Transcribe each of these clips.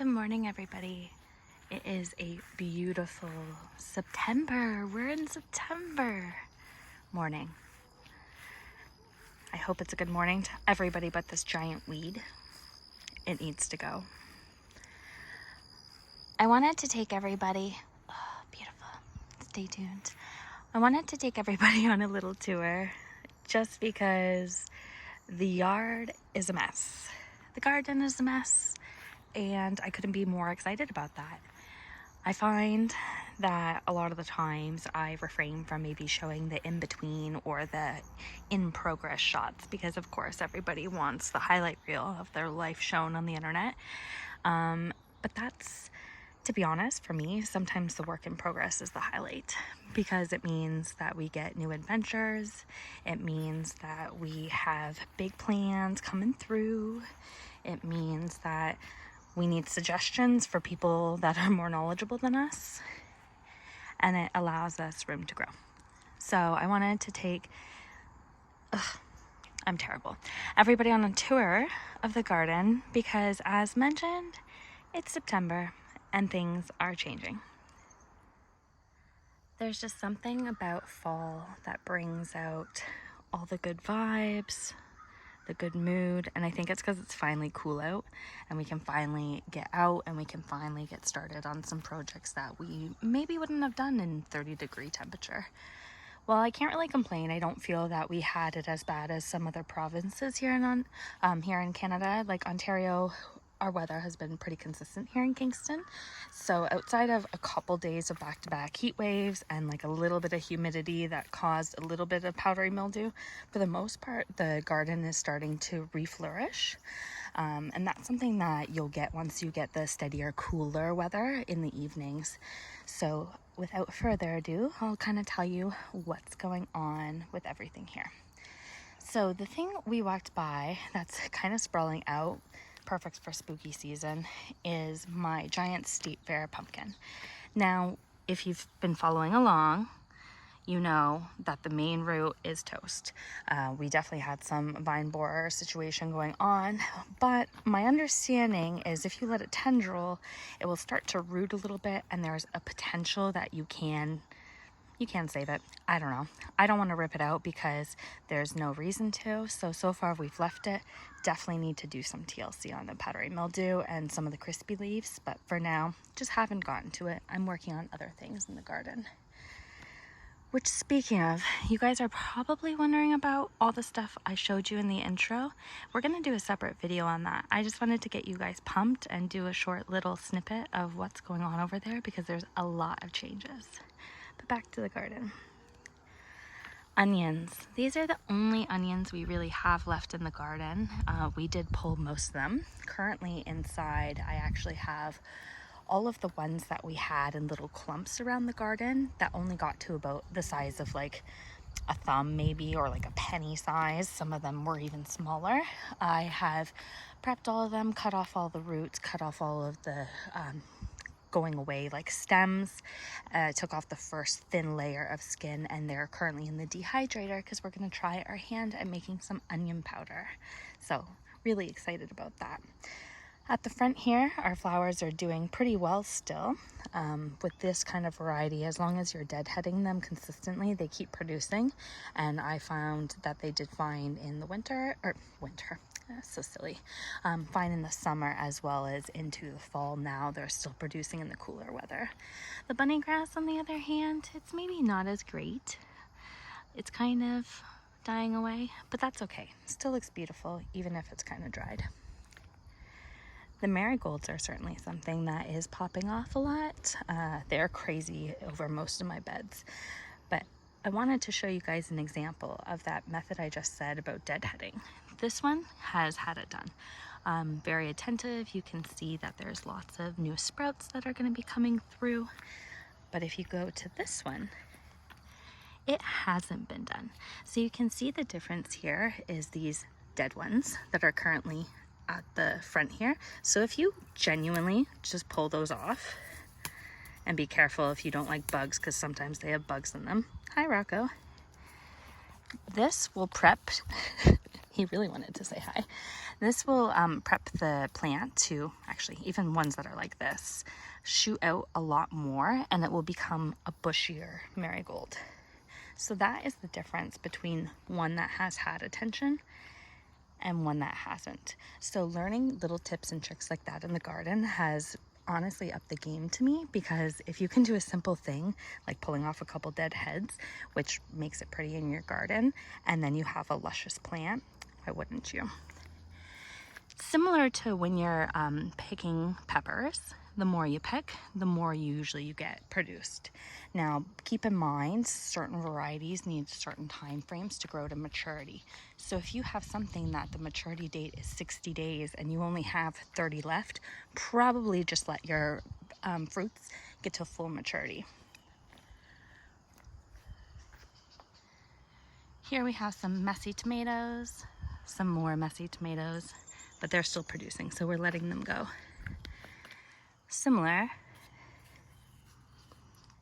Good morning, everybody. It is a beautiful September. We're in September morning. I hope it's a good morning to everybody but this giant weed. It needs to go. I wanted to take everybody, oh, beautiful, stay tuned. I wanted to take everybody on a little tour just because the yard is a mess. The garden is a mess, and I couldn't be more excited about that. I find that a lot of the times I refrain from maybe showing the in-between or the in-progress shots because of course everybody wants the highlight reel of their life shown on the internet. But that's, to be honest, for me, sometimes the work in progress is the highlight because it means that we get new adventures. It means that we have big plans coming through. It means that we need suggestions for people that are more knowledgeable than us, and it allows us room to grow. So I wanted to take, I'm terrible, everybody on a tour of the garden because, as mentioned, it's September and things are changing. There's just something about fall that brings out all the good vibes, the good mood, and I think it's because it's finally cool out and we can finally get out and we can finally get started on some projects that we maybe wouldn't have done in 30-degree temperature. Well, I can't really complain. I don't feel that we had it as bad as some other provinces here in Canada, like Ontario. Our weather has been pretty consistent here in Kingston. So outside of a couple days of back-to-back heat waves and like a little bit of humidity that caused a little bit of powdery mildew, for the most part, the garden is starting to reflourish. And that's something that you'll get once you get the steadier, cooler weather in the evenings. So without further ado, I'll kind of tell you what's going on with everything here. So the thing we walked by that's kind of sprawling out, perfect for spooky season, is my giant state fair pumpkin. Now, if you've been following along, you know that the main root is toast. We definitely had some vine borer situation going on, but my understanding is if you let it tendril, it will start to root a little bit, and there's a potential that you can save it. I don't know. I don't want to rip it out because there's no reason to. So far we've left it. Definitely need to do some TLC on the powdery mildew and some of the crispy leaves, but for now, just haven't gotten to it. I'm working on other things in the garden. Which, speaking of, you guys are probably wondering about all the stuff I showed you in the intro. We're going to do a separate video on that. I just wanted to get you guys pumped and do a short little snippet of what's going on over there because there's a lot of changes. But back to the garden. Onions. These are the only onions we really have left in the garden. We did pull most of them. Currently inside, I actually have all of the ones that we had in little clumps around the garden that only got to about the size of like a thumb maybe, or like a penny size. Some of them were even smaller. I have prepped all of them, cut off all the roots, cut off all of the going away like stems, took off the first thin layer of skin, and they're currently in the dehydrator because we're going to try our hand at making some onion powder. So really excited about that. At the front here, our flowers are doing pretty well still. With this kind of variety, as long as you're deadheading them consistently, they keep producing. And I found that they did fine in the winter, so silly, fine in the summer as well as into the fall. Now they're still producing in the cooler weather. The bunny grass, on the other hand, it's maybe not as great. It's kind of dying away, but that's okay. Still looks beautiful, even if it's kind of dried. The marigolds are certainly something that is popping off a lot. They're crazy over most of my beds. But I wanted to show you guys an example of that method I just said about deadheading. This one has had it done. Very attentive. You can see that there's lots of new sprouts that are going to be coming through. But if you go to this one, it hasn't been done. So you can see the difference here is these dead ones that are currently at the front here. So if you genuinely just pull those off, and be careful if you don't like bugs because sometimes they have bugs in them. Hi, Rocco. This will prep He really wanted to say hi. This will prep the plant to, actually, even ones that are like this, shoot out a lot more, and it will become a bushier marigold. So that is the difference between one that has had attention and one that hasn't. So learning little tips and tricks like that in the garden has honestly upped the game to me, because if you can do a simple thing like pulling off a couple dead heads, which makes it pretty in your garden, and then you have a luscious plant, why wouldn't you? Similar to when you're picking peppers, the more you pick, the more usually you get produced. Now, keep in mind, certain varieties need certain time frames to grow to maturity. So if you have something that the maturity date is 60 days and you only have 30 left, probably just let your fruits get to full maturity. Here we have some messy tomatoes, some more messy tomatoes, but they're still producing, so we're letting them go. Similar,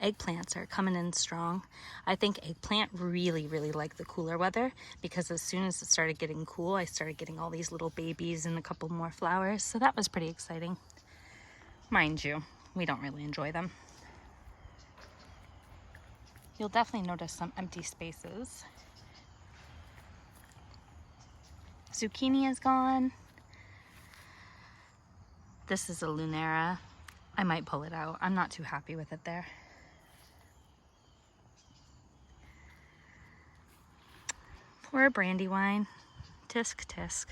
eggplants are coming in strong. I think eggplant really like the cooler weather, because as soon as it started getting cool, I started getting all these little babies and a couple more flowers, so that was pretty exciting. Mind you, we don't really enjoy them. You'll definitely notice some empty spaces. Zucchini is gone. This is a Lunera. I might pull it out. I'm not too happy with it there. Poor Brandywine. Tisk tisk.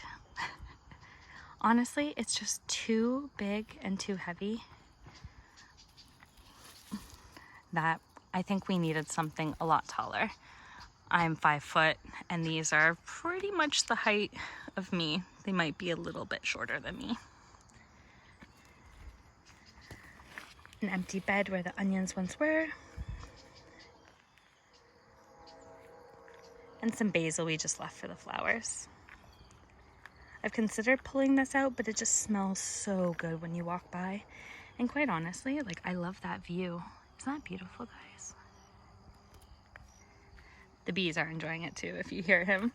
Honestly, it's just too big and too heavy that I think we needed something a lot taller. I'm 5 foot and these are pretty much the height of me. They might be a little bit shorter than me. An empty bed where the onions once were. And some basil we just left for the flowers. I've considered pulling this out, but it just smells so good when you walk by. And quite honestly, like, I love that view. Isn't that beautiful, guys? The bees are enjoying it too, if you hear him.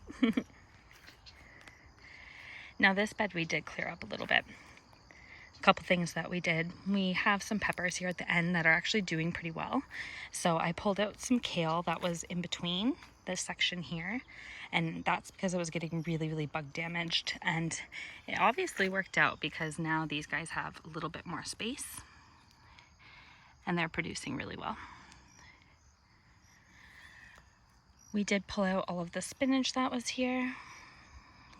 Now this bed we did clear up a little bit. A couple things that we did. We have some peppers here at the end that are actually doing pretty well. So I pulled out some kale that was in between this section here, and that's because it was getting really bug damaged, and it obviously worked out because now these guys have a little bit more space and they're producing really well. We did pull out all of the spinach that was here.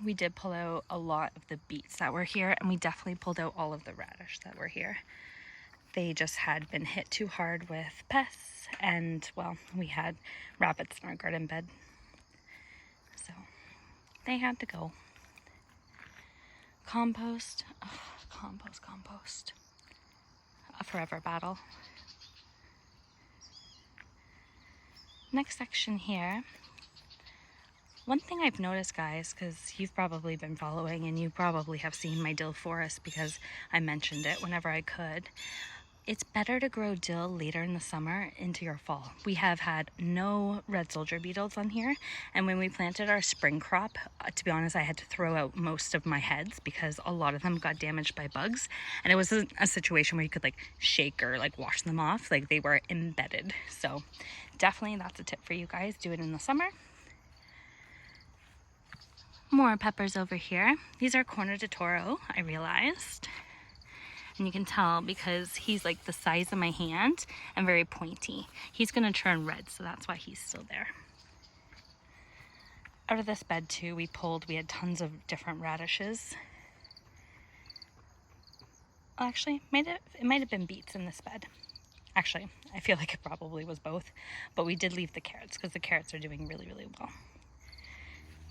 We did pull out a lot of the beets that were here, and we definitely pulled out all of the radish that were here. They just had been hit too hard with pests, and well, we had rabbits in our garden bed, so they had to go. Compost, oh, compost. A forever battle. Next section here. One thing I've noticed, guys, because you've probably been following and you probably have seen my Dill Forest because I mentioned it whenever I could. It's better to grow dill later in the summer into your fall. We have had no red soldier beetles on here, and when we planted our spring crop, to be honest, I had to throw out most of my heads because a lot of them got damaged by bugs, and it was a situation where you could like shake or like wash them off, like they were embedded. So definitely that's a tip for you guys. Do it in the summer. More peppers over here. These are Corno de Toro, I realized. And you can tell because he's like the size of my hand and very pointy. He's gonna turn red, so that's why he's still there. Out of this bed too, we had tons of different radishes. Actually, it might have been beets in this bed. Actually, I feel like it probably was both, but we did leave the carrots because the carrots are doing really well.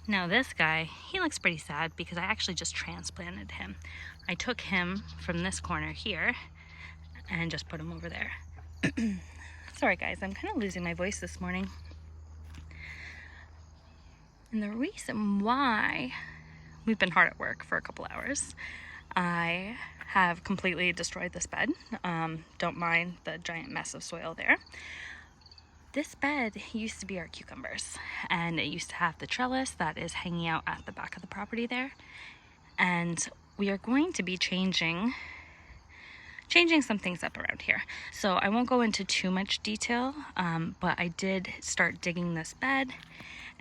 Now this guy, he looks pretty sad because I actually just transplanted him. I took him from this corner here and just put him over there. Sorry guys, I'm kind of losing my voice this morning. And the reason why we've been hard at work for a couple hours, I have completely destroyed this bed. Don't mind the giant mess of soil there. This bed used to be our cucumbers, and it used to have the trellis that is hanging out at the back of the property there. And we are going to be changing some things up around here. So I won't go into too much detail, but I did start digging this bed,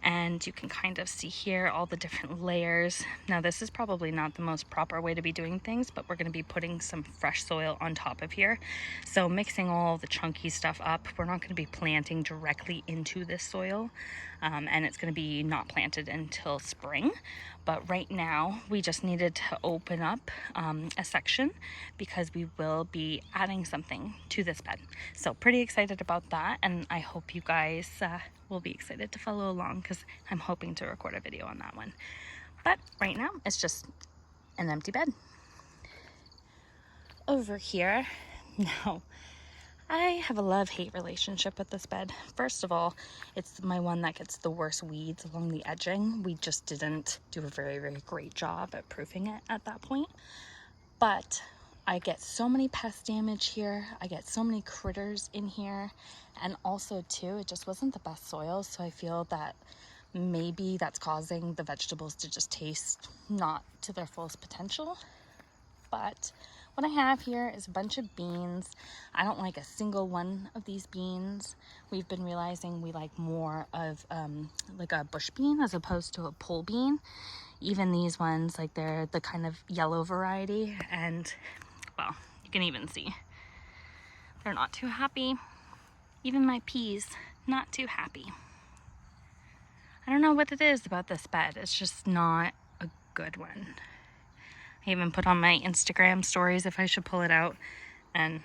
and you can kind of see here all the different layers. Now this is probably not the most proper way to be doing things, but we're going to be putting some fresh soil on top of here. So mixing all the chunky stuff up. We're not going to be planting directly into this soil, and it's going to be not planted until spring. But right now we just needed to open up a section because we will be adding something to this bed. So pretty excited about that, and I hope you guys will be excited to follow along because I'm hoping to record a video on that one. But right now it's just an empty bed. Over here, now I have a love-hate relationship with this bed. First of all, it's my one that gets the worst weeds along the edging. We just didn't do a very, very great job at proofing it at that point. But I get so many pest damage here. I get so many critters in here. And also too, it just wasn't the best soil. So I feel that maybe that's causing the vegetables to just taste not to their fullest potential. But what I have here is a bunch of beans. I don't like a single one of these beans. We've been realizing we like more of like a bush bean as opposed to a pole bean. Even these ones, like they're the kind of yellow variety, and well, you can even see they're not too happy. Even my peas, not too happy. I don't know what it is about this bed. It's just not a good one. I even put on my Instagram stories if I should pull it out, and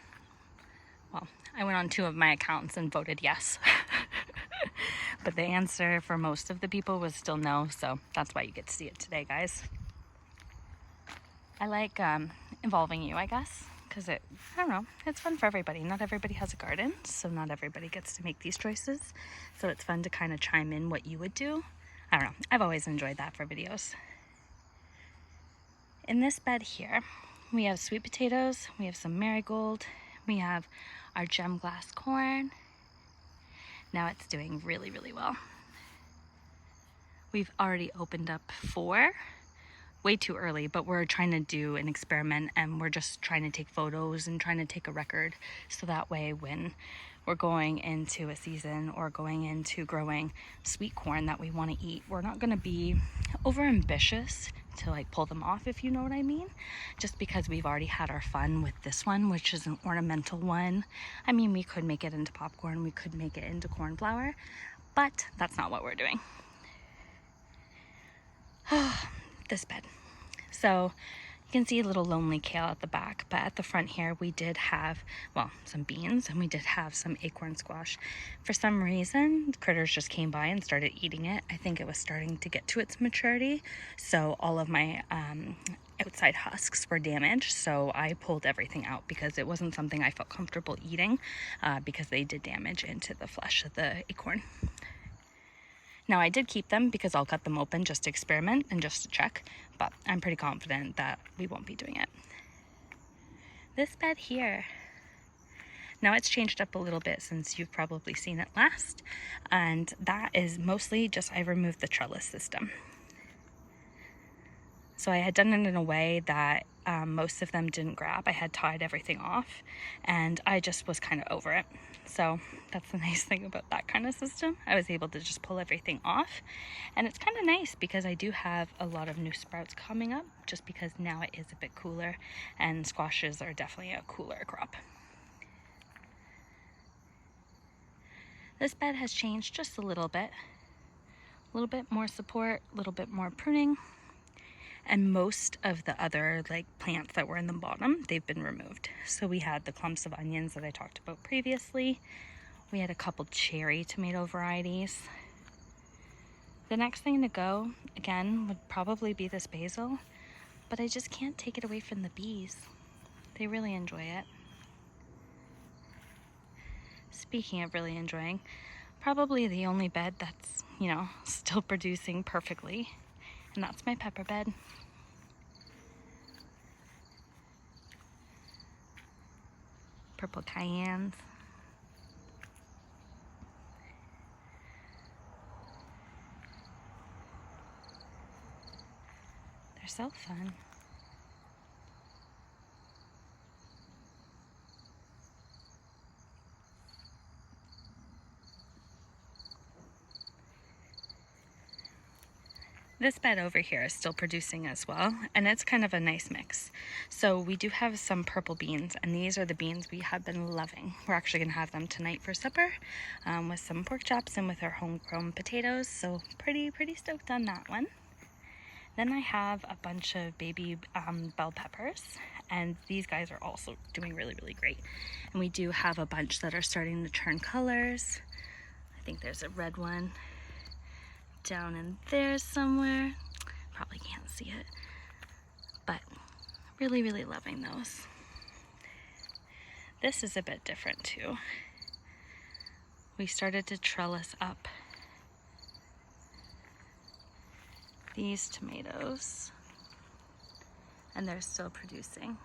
well, I went on 2 of my accounts and voted yes. But the answer for most of the people was still no, so that's why you get to see it today, guys. I like involving you, I guess, because I don't know, it's fun for everybody. Not everybody has a garden, so not everybody gets to make these choices. So it's fun to kind of chime in what you would do. I don't know, I've always enjoyed that for videos. In this bed here, we have sweet potatoes, we have some marigold, we have our gem glass corn. Now it's doing really, really well. We've already opened up 4, way too early, but we're trying to do an experiment, and we're just trying to take photos and trying to take a record, so that way when we're going into a season or going into growing sweet corn that we want to eat, we're not going to be over ambitious to like pull them off, if you know what I mean, just because we've already had our fun with this one, which is an ornamental one. I mean, we could make it into popcorn, we could make it into corn flour, but that's not what we're doing. This bed. So you can see a little lonely kale at the back, but at the front here we did have, well, some beans, and we did have some acorn squash. For some reason, critters just came by and started eating it. I think it was starting to get to its maturity, so all of my outside husks were damaged, so I pulled everything out because it wasn't something I felt comfortable eating because they did damage into the flesh of the acorn. Now I did keep them because I'll cut them open just to experiment and just to check, but I'm pretty confident that we won't be doing it. This bed here, now it's changed up a little bit since you've probably seen it last, and that is mostly just I removed the trellis system. So I had done it in a way that most of them didn't grab. I had tied everything off, and I just was kind of over it. So that's the nice thing about that kind of system. I was able to just pull everything off, and it's kind of nice because I do have a lot of new sprouts coming up just because now it is a bit cooler, and squashes are definitely a cooler crop. This bed has changed just a little bit more support, a little bit more pruning. And most of the other like plants that were in the bottom, they've been removed. So we had the clumps of onions that I talked about previously. We had a couple cherry tomato varieties. The next thing to go, again, would probably be this basil, but I just can't take it away from the bees. They really enjoy it. Speaking of really enjoying, probably the only bed that's, you know, still producing perfectly, and that's my pepper bed. Purple cayennes. so fun. This bed over here is still producing as well, and it's kind of a nice mix. So we do have some purple beans, and these are the beans we have been loving. We're actually going to have them tonight for supper with some pork chops and with our homegrown potatoes. So pretty stoked on that one. Then I have a bunch of baby bell peppers, and these guys are also doing really great. And we do have a bunch that are starting to turn colors. I think there's a red one down in there somewhere. Probably can't see it, but really loving those. This is a bit different too. We started to trellis up these tomatoes, and they're still producing.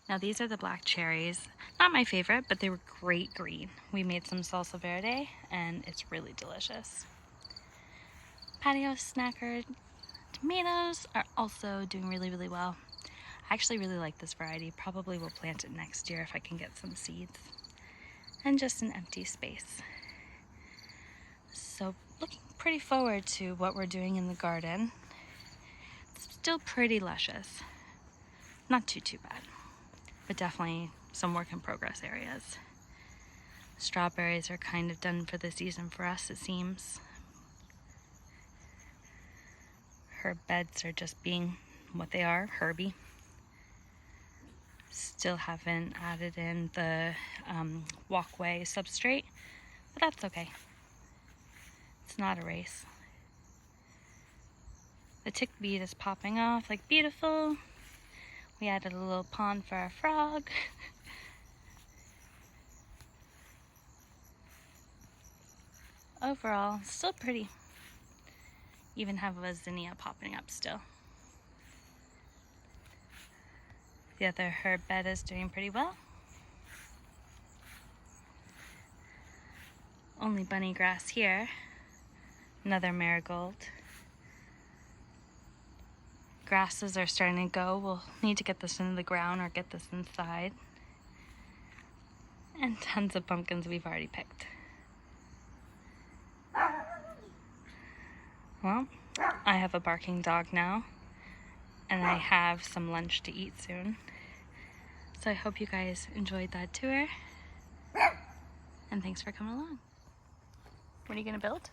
Now these are the black cherries. Not my favorite, but they were great green. We made some salsa verde, and it's really delicious. Patio snacker tomatoes are also doing really well. I actually really like this variety. Probably will plant it next year if I can get some seeds. And just an empty space. So looking pretty forward to what we're doing in the garden. It's still pretty luscious. Not too bad, but definitely some work in progress areas. Strawberries are kind of done for the season for us, it seems. Herb beds are just being what they are, herby. Still haven't added in the walkway substrate, but that's okay. It's not a race. The tickweed is popping off like beautiful. We added a little pond for our frog. Overall, still pretty. Even have a zinnia popping up still. The other herb bed is doing pretty well. Only bunny grass here. Another marigold. Grasses are starting to go. We'll need to get this into the ground or get this inside. And tons of pumpkins we've already picked. Well, I have a barking dog now, and I have some lunch to eat soon. So I hope you guys enjoyed that tour, and thanks for coming along. What are you gonna build?